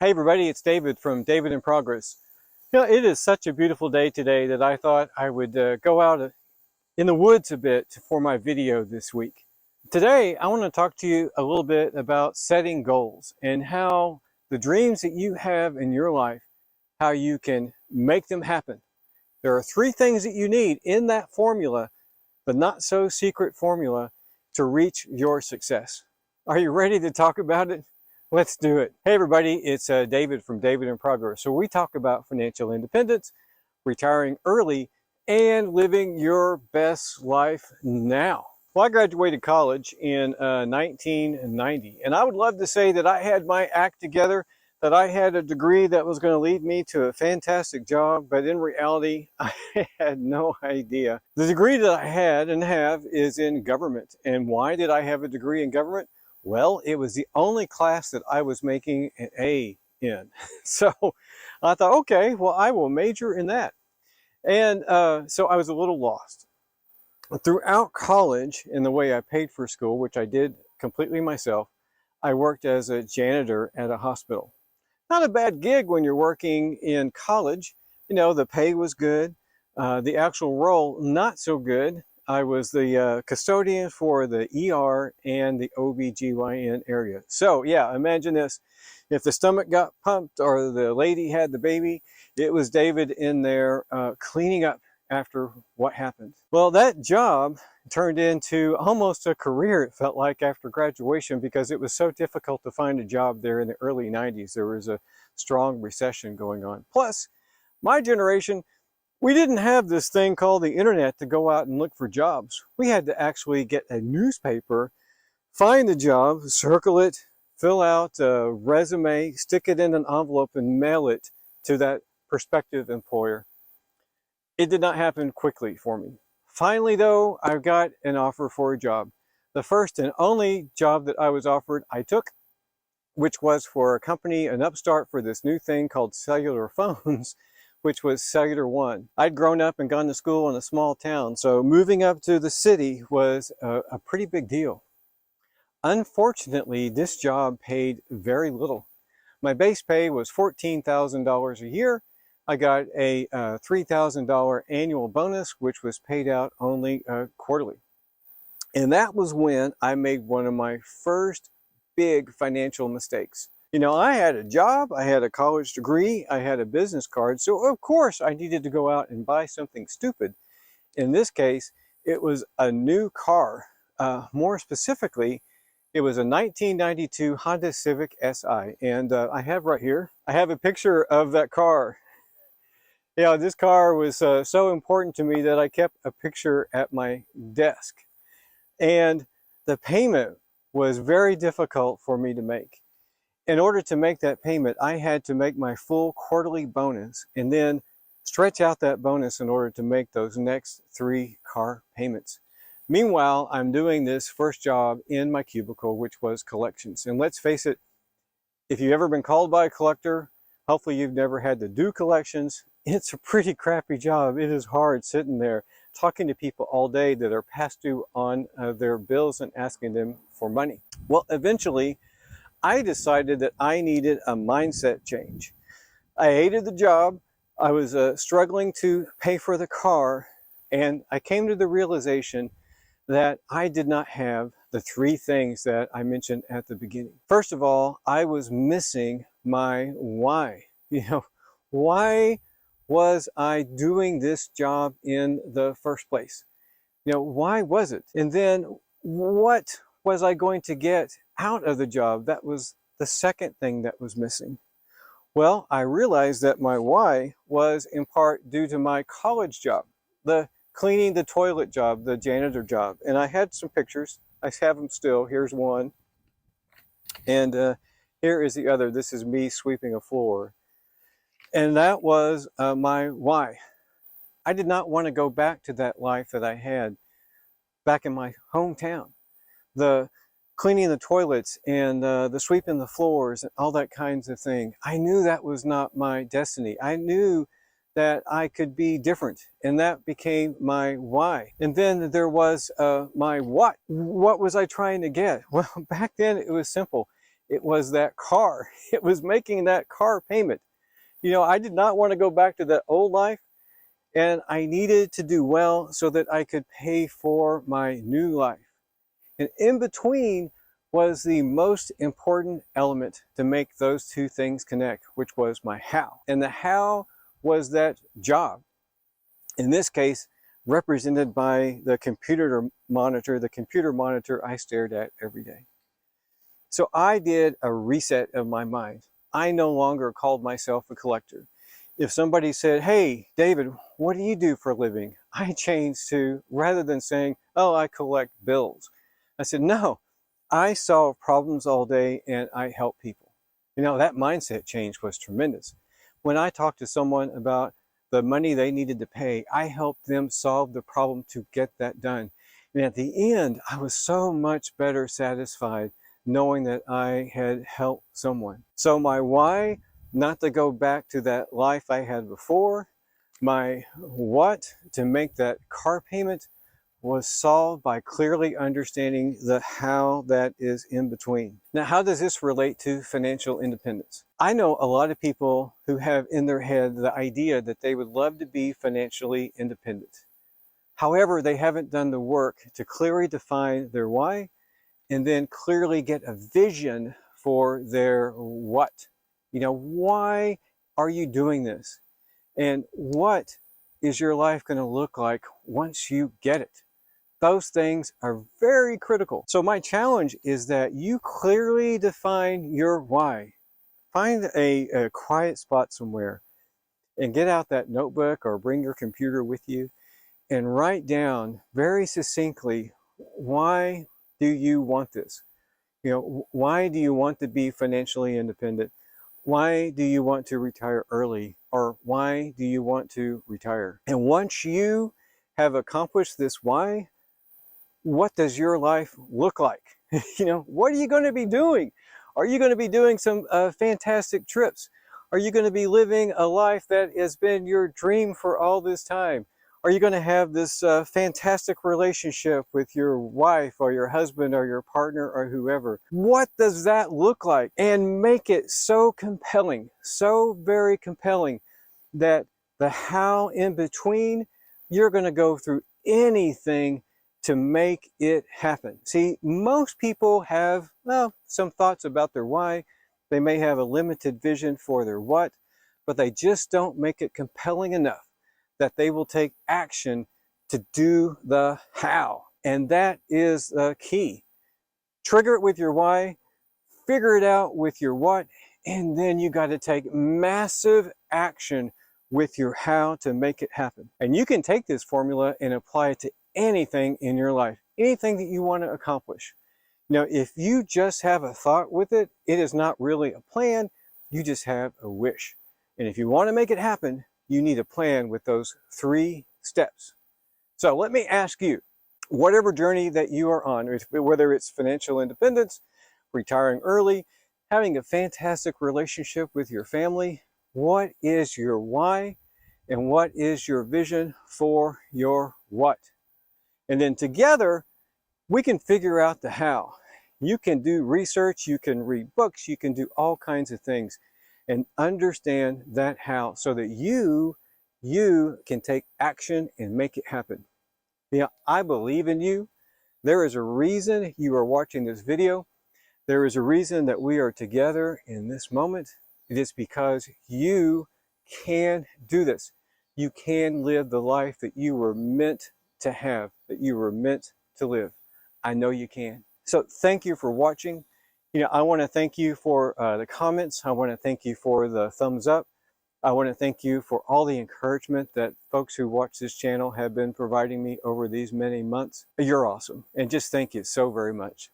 Hey everybody, it's David from David in Progress. It is such a beautiful day today that I thought I would go out in the woods a bit for my video this week. Today, I want to talk to you a little bit about setting goals and how the dreams that you have in your life, how you can make them happen. There are three things that you need in that formula, the not so secret formula, to reach your success. Are you ready to talk about it? Let's do it. Hey everybody, it's David from David in Progress. So we talk about financial independence, retiring early, and living your best life now. Well, I graduated college in 1990, and I would love to say that I had my act together, that I had a degree that was going to lead me to a fantastic job, but in reality, I had no idea. The degree that I had and have is in government. And why did I have a degree in government? Well, it was the only class that I was making an A in. So I thought, okay, well, I will major in that. And so I was a little lost. Throughout college, in the way I paid for school, which I did completely myself, I worked as a janitor at a hospital. Not a bad gig when you're working in college. You know, the pay was good. The actual role, not so good. I was the custodian for the ER and the OB/GYN area. So yeah, imagine this. If the stomach got pumped or the lady had the baby, it was David in there cleaning up after what happened. Well, that job turned into almost a career, it felt like, after graduation, because it was so difficult to find a job there in the early 90s. There was a strong recession going on. Plus, my generation, we didn't have this thing called the internet to go out and look for jobs. We had to actually get a newspaper, find the job, circle it, fill out a resume, stick it in an envelope, and mail it to that prospective employer. It did not happen quickly for me. Finally, though, I got an offer for a job. The first and only job that I was offered, I took, which was for a company, an upstart for this new thing called cellular phones, which was Cellular One. I'd grown up and gone to school in a small town, so moving up to the city was a pretty big deal. Unfortunately, this job paid very little. My base pay was $14,000 a year. I got a $3,000 annual bonus, which was paid out only quarterly. And that was when I made one of my first big financial mistakes. You know, I had a job, I had a college degree, I had a business card, so of course I needed to go out and buy something stupid. In this case, it was a new car. More specifically, it was a 1992 Honda Civic Si, and I have right here, I have a picture of that car. Yeah, this car was so important to me that I kept a picture at my desk. And the payment was very difficult for me to make. In order to make that payment, I had to make my full quarterly bonus and then stretch out that bonus in order to make those next 3 car payments. Meanwhile, I'm doing this first job in my cubicle, which was collections. And let's face it, if you've ever been called by a collector, hopefully you've never had to do collections. It's a pretty crappy job. It is hard sitting there talking to people all day that are past due on their bills and asking them for money. Well, eventually, I decided that I needed a mindset change. I hated the job. I was struggling to pay for the car, and I came to the realization that I did not have the 3 things that I mentioned at the beginning. First of all, I was missing my why. You know, why was I doing this job in the first place? You know, why was it? And then what was I going to get out of the job? That was the second thing that was missing. Well, I realized that my why was in part due to my college job, the cleaning the toilet job, the janitor job. And I had some pictures. I have them still. Here's one. And here is the other. This is me sweeping a floor. And that was my why. I did not want to go back to that life that I had back in my hometown. The cleaning the toilets and the sweeping the floors and all that kinds of thing. I knew that was not my destiny. I knew that I could be different, and that became my why. And then there was my what. What was I trying to get? Well, back then it was simple. It was that car. It was making that car payment. You know, I did not want to go back to that old life, and I needed to do well so that I could pay for my new life. And in between was the most important element to make those two things connect, which was my how. And the how was that job. In this case, represented by the computer monitor I stared at every day. So I did a reset of my mind. I no longer called myself a collector. If somebody said, "Hey, David, what do you do for a living?" I changed to, rather than saying, "Oh, I collect bills," I said, "No, I solve problems all day and I help people." You know, that mindset change was tremendous. When I talked to someone about the money they needed to pay, I helped them solve the problem to get that done. And at the end, I was so much better satisfied knowing that I had helped someone. So my why, not to go back to that life I had before, my what, to make that car payment, was solved by clearly understanding the how that is in between. Now, how does this relate to financial independence? I know a lot of people who have in their head the idea that they would love to be financially independent. However, they haven't done the work to clearly define their why and then clearly get a vision for their what. You know, why are you doing this? And what is your life going to look like once you get it? Those things are very critical. So my challenge is that you clearly define your why. Find a quiet spot somewhere and get out that notebook or bring your computer with you and write down very succinctly, why do you want this? You know, why do you want to be financially independent? Why do you want to retire early? Or why do you want to retire? And once you have accomplished this why, what does your life look like? You know, what are you going to be doing? Are you going to be doing some fantastic trips? Are you going to be living a life that has been your dream for all this time? Are you going to have this fantastic relationship with your wife or your husband or your partner or whoever? What does that look like? And make it so compelling, so very compelling, that the how in between, you're going to go through anything to make it happen. See, most people have, well, some thoughts about their why. They may have a limited vision for their what, but they just don't make it compelling enough that they will take action to do the how. And that is the key. Trigger it with your why, figure it out with your what, and then you got to take massive action with your how to make it happen. And you can take this formula and apply it to anything in your life, anything that you want to accomplish. Now, if you just have a thought with it, it is not really a plan, you just have a wish. And if you want to make it happen, you need a plan with those 3 steps. So let me ask you, whatever journey that you are on, whether it's financial independence, retiring early, having a fantastic relationship with your family, what is your why and what is your vision for your what? And then together, we can figure out the how. You can do research, you can read books, you can do all kinds of things and understand that how so that you can take action and make it happen. You know, I believe in you. There is a reason you are watching this video. There is a reason that we are together in this moment. It is because you can do this. You can live the life that you were meant to have, that you were meant to live. I know you can. So thank you for watching. You know, I want to thank you for the comments. I want to thank you for the thumbs up. I want to thank you for all the encouragement that folks who watch this channel have been providing me over these many months. You're awesome. And just thank you so very much.